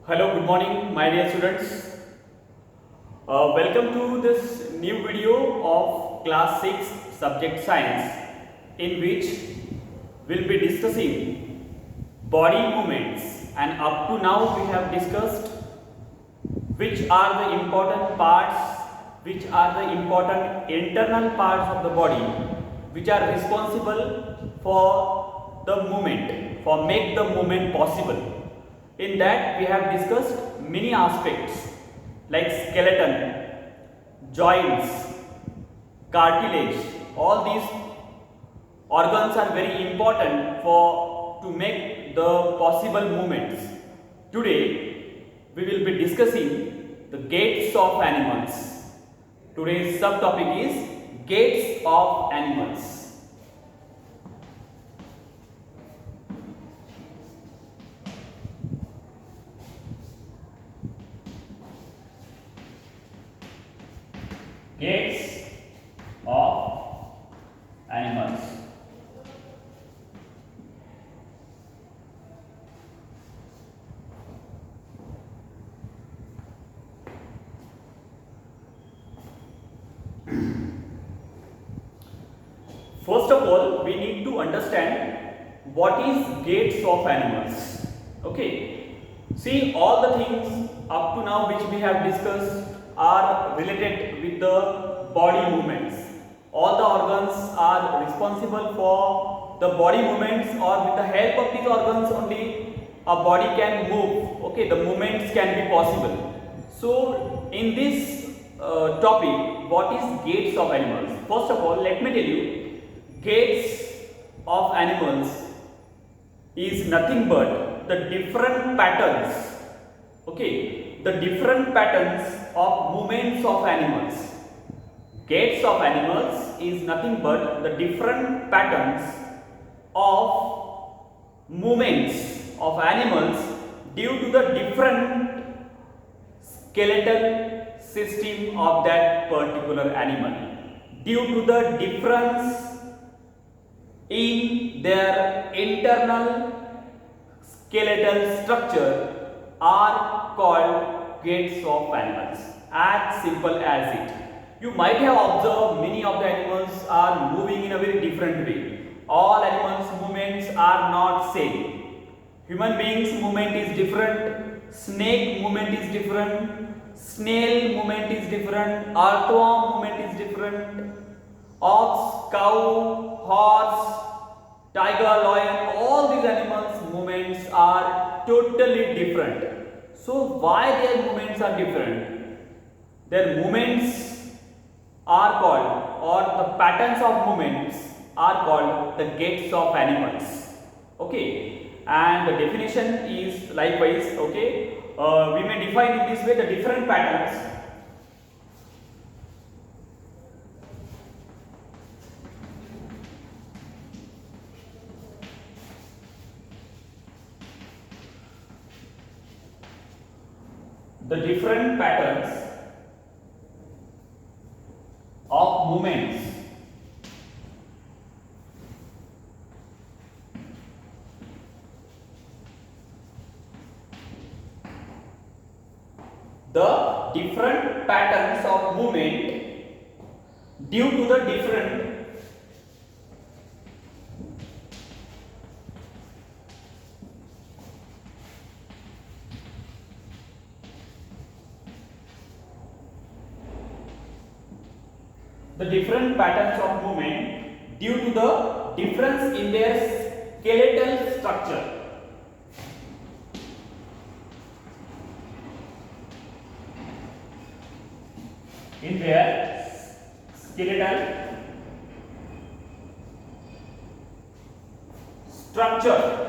Hello, good morning, my dear students. Welcome to this new video of class 6 subject science, in which we'll be discussing body movements, and up to now we have discussed which are the important parts, which are the important internal parts of the body which are responsible for the movement, for make the movement possible. In that we have discussed many aspects like skeleton, joints, cartilage. All these organs are very important for to make the possible movements. Today we will be discussing the gaits of animals. Today's subtopic is gaits of animals. Gaits of animals. First of all, we need to understand what is gaits of animals. Okay. See, all the things up to now which we have discussed are related with the body movements. All the organs are responsible for the body movements, or with the help of these organs only a body can move. Okay, the movements can be possible. So, in this topic, what is gaits of animals? First of all, let me tell you, gaits of animals is nothing but the different patterns. Okay, the different patterns of movements of animals. Gaits of animals is nothing but the different patterns of movements of animals due to the different skeletal system of that particular animal, due to the difference in their internal skeletal structure are called gaits of animals. As simple as it. You might have observed many of the animals are moving in a very different way. All animals' movements are not same. Human beings' movement is different, snake movement is different, snail movement is different, earthworm movement is different, ox, cow, horse, tiger, lion, all these animals' movements are totally different. So why their movements are different? Their movements are called, or the patterns of movements are called the gaits of animals. Okay, and the definition is likewise. Okay, we may define in this way the different patterns. The different patterns of movements the different patterns of movement due to the different patterns of movement due to the difference in their skeletal structure. In their skeletal structure.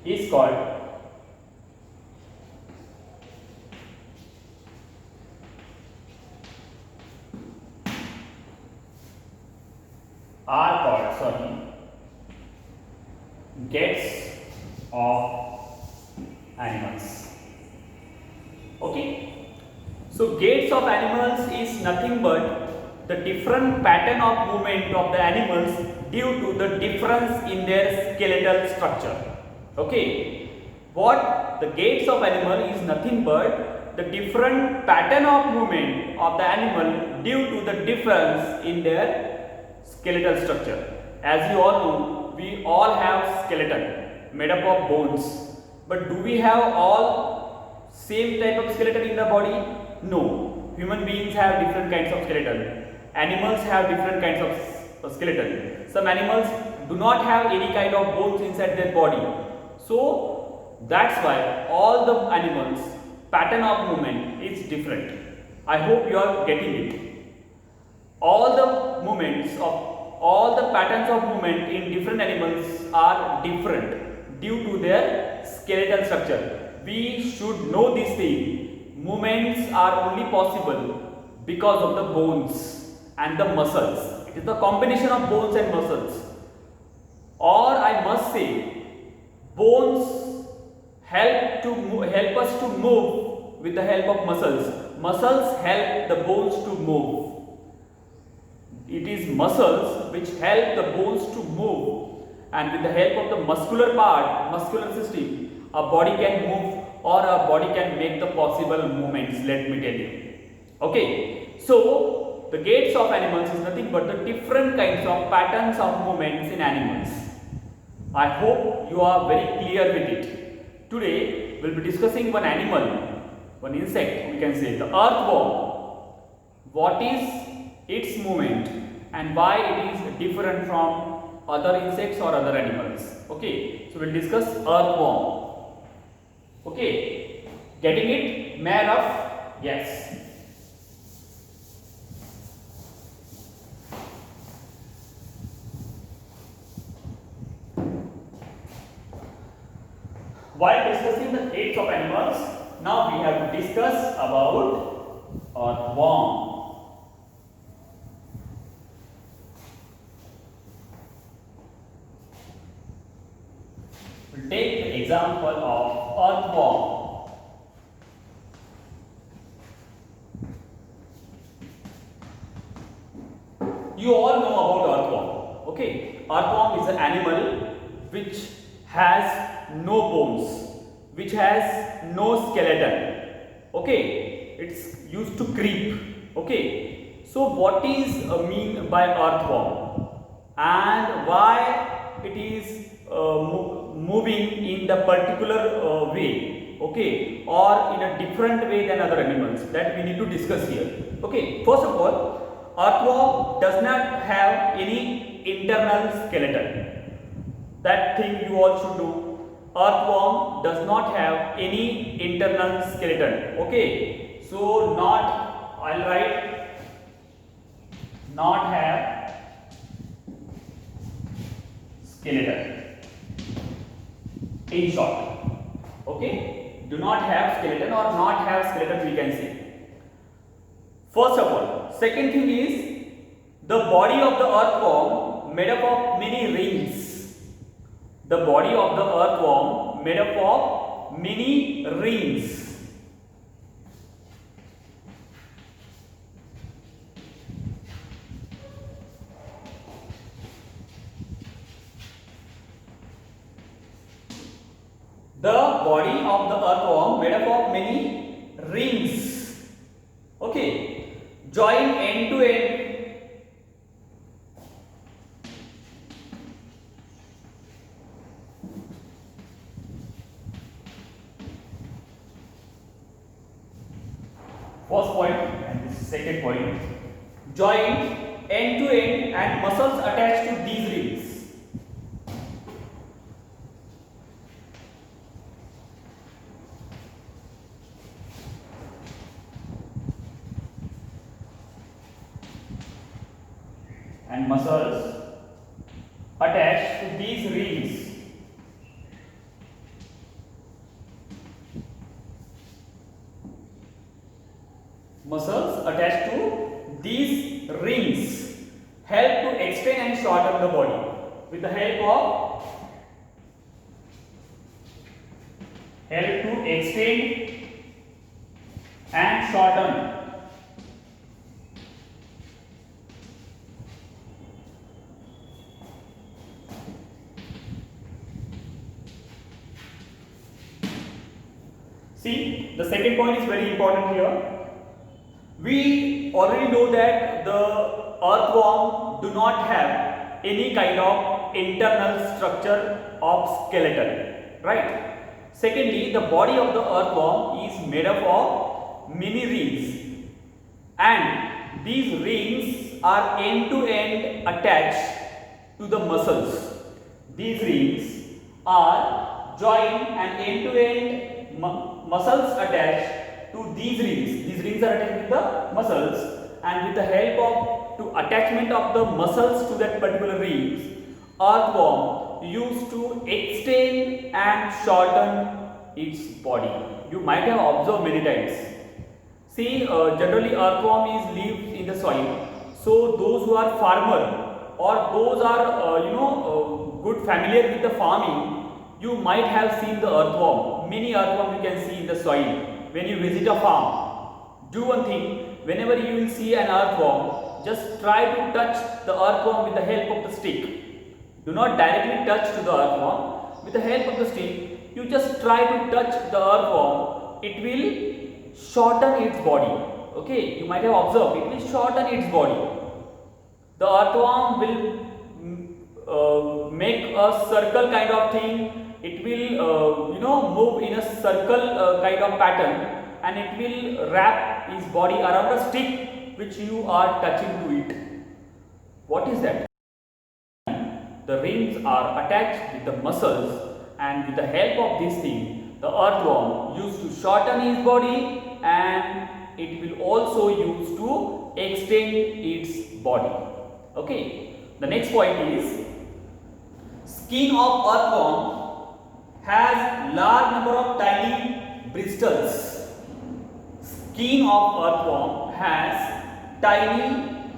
Is called gaits of animals. Okay, So gaits of animals is nothing but the different pattern of movement of the animals due to the difference in their skeletal structure. Okay, what the gaits of animal is nothing but the different pattern of movement of the animal due to the difference in their skeletal structure. As you all know, we all have skeleton made up of bones, but do we have all same type of skeleton in the body? No. Human beings have different kinds of skeleton. Animals have different kinds of skeleton. Some animals do not have any kind of bones inside their body. So that's why all the animals pattern of movement is different. I hope you are getting it. All the movements of all the patterns of movement in different animals are different due to their skeletal structure. We should know this thing. Movements are only possible because of the bones and the muscles. It is the combination of bones and muscles. Or I must say, bones help us to move with the help of muscles. Muscles help the bones to move. It is muscles which help the bones to move, and with the help of the muscular system, a body can move or a body can make the possible movements, let me tell you. Okay, so the gaits of animals is nothing but the different kinds of patterns of movements in animals. I hope you are very clear with it. Today we will be discussing one animal, one insect, we can say the earthworm. What is its movement and why it is different from other insects or other animals. Okay, so we will discuss earthworm. Okay, getting it? May I rough? Yes. While discussing the gaits of animals, now we have to discuss about earthworm. We'll take the example of earthworm. You all know about earthworm. Okay, earthworm is an animal which has no bones, which has no skeleton. Okay, it's used to creep. Okay, so what is mean by earthworm and why it is moving in the particular way, okay, or in a different way than other animals, that we need to discuss here. Okay, first of all, earthworm does not have any internal skeleton. That thing you all should do. Earthworm does not have any internal skeleton. Okay, so not, I'll write not have skeleton. In short, okay, do not have skeleton or not have skeleton, we can say. First of all, second thing is the body of the earthworm made up of many rings. The body of the earthworm made up of many rings. The body of the earthworm made up of many rings. Okay, join end to end. First point and this second point. Join end to end and muscles attached to these rings. And muscles attached to these rings. Muscles attached to these rings help to extend and shorten the body with the help of extend and shorten. See, the second point is very important here. We already know that the earthworm do not have any kind of internal structure of skeleton, right? Secondly, the body of the earthworm is made up of many rings, and these rings are end to end attached to the muscles. These rings are joined and end to end muscles attached to these rings. These rings are attached with the muscles, and with the help of attachment of the muscles to that particular rings, earthworm used to extend and shorten its body. You might have observed many times. See, generally earthworm is lives in the soil. So those who are farmer or those are good familiar with the farming, you might have seen the earthworm. Many earthworm you can see in the soil when you visit a farm. Do one thing, whenever you will see an earthworm, just try to touch the earthworm with the help of the stick. Do not directly touch to the earthworm. With the help of the stick, you just try to touch the earthworm. It will shorten its body. Okay, you might have observed, it will shorten its body. The earthworm will make a circle kind of thing. It will move in a circle kind of pattern, and it will wrap its body around a stick which you are touching to it. What is that? The rings are attached with the muscles, and with the help of this thing, the earthworm used to shorten his body, and it will also use to extend its body. Okay. The next point is, skin of earthworm has large number of tiny bristles. Skin of earthworm has tiny,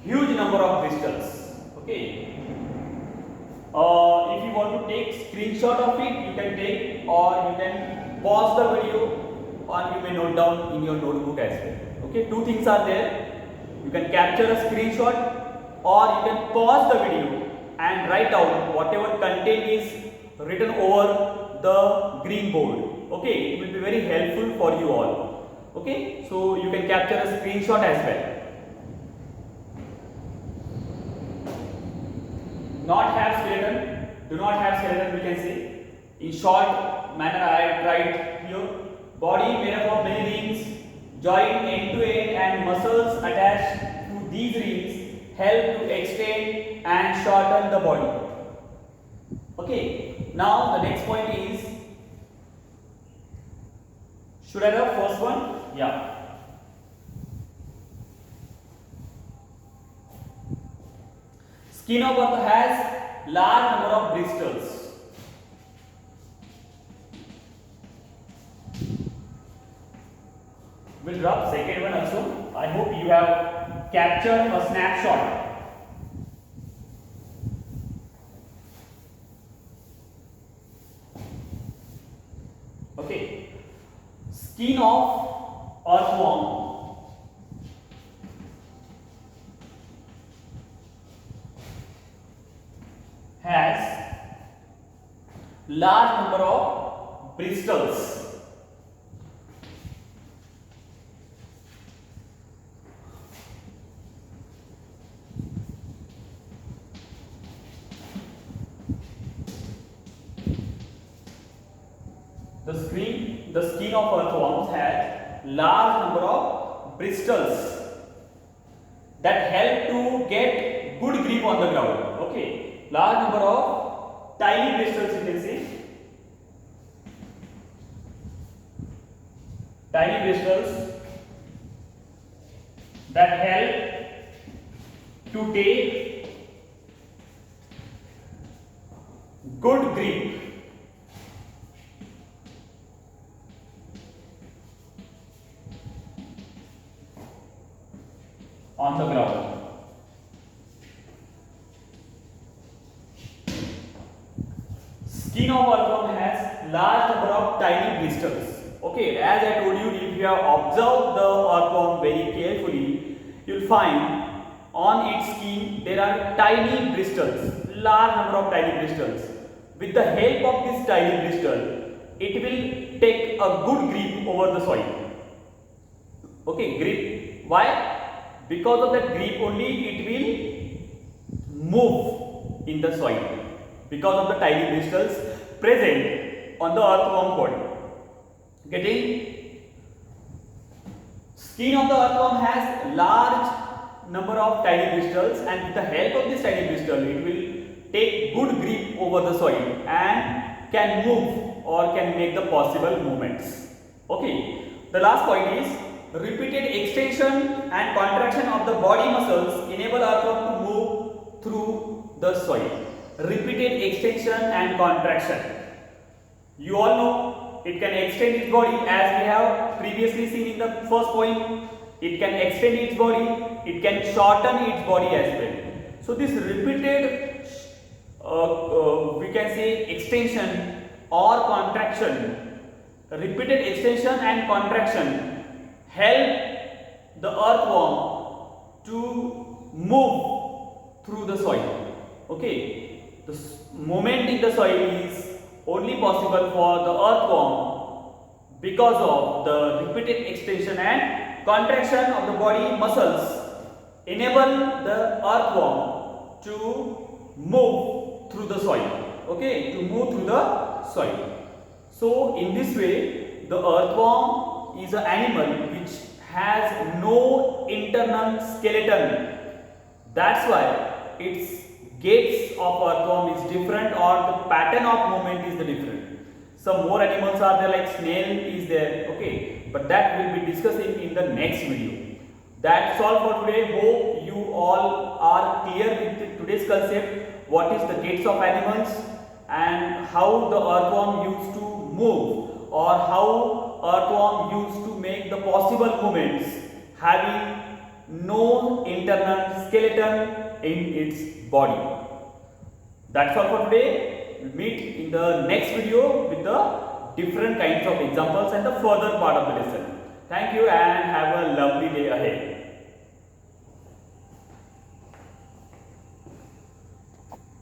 huge number of bristles. Okay. If you want to take screenshot of it, you can take, or you can pause the video, or you may note down in your notebook as well. Okay. Two things are there. You can capture a screenshot, or you can pause the video and write down whatever content is written over the green board. Okay, it will be very helpful for you all. Okay, so you can capture a screenshot as well. Not have skeleton, do not have skeleton, we can say. In short manner, I have tried here. Body made up of many rings, joined end to end, and muscles attached to these rings help to extend and shorten the body. Okay, now the next point is, should I have first one? Yeah. Skin of earth has large number of bristles. We'll drop second one also. I hope you have captured a snapshot. Okay. Skin of earthworm has large number of bristles. The skin of earthworms has large number of bristles that help to get good grip on the ground. Okay, large number of tiny bristles, you can see. Tiny bristles that help to take good grip on the ground. Skin of earthworm has large number of tiny bristles Okay, as I told you, if you have observed the earthworm very carefully, you will find on its skin there are tiny bristles, large number of tiny bristles. With the help of this tiny bristle, it will take a good grip over the soil. Okay, grip. Why? Because of that grip only it will move in the soil. Because of the tiny bristles present on the earthworm body. Getting? Skin of the earthworm has large number of tiny bristles, and with the help of this tiny bristle it will take good grip over the soil and can move or can make the possible movements. Okay, the last point is repeated extension and contraction of the body muscles enable earthworm to move through the soil. Repeated extension and contraction. You all know it can extend its body, as we have previously seen in the first point. It can extend its body, it can shorten its body as well. So this repeated we can say extension or contraction, repeated extension and contraction help the earthworm to move through the soil. Okay, the movement in the soil is only possible for the earthworm because of the repeated extension and contraction of the body muscles enable the earthworm to move through the soil. Okay, to move through the soil. So in this way, the earthworm is an animal which has no internal skeleton. That's why its gaits of earthworm is different, or the pattern of movement is the different. Some more animals are there, like snail is there. Okay, but that will be discussing in the next video. That's all for today. Hope you all are clear with today's concept. What is the gaits of animals and how the earthworm used to move, or how earthworm used to make the possible movements having no internal skeleton in its body. That's all for today. We'll meet in the next video with the different kinds of examples and the further part of the lesson. Thank you and have a lovely day ahead.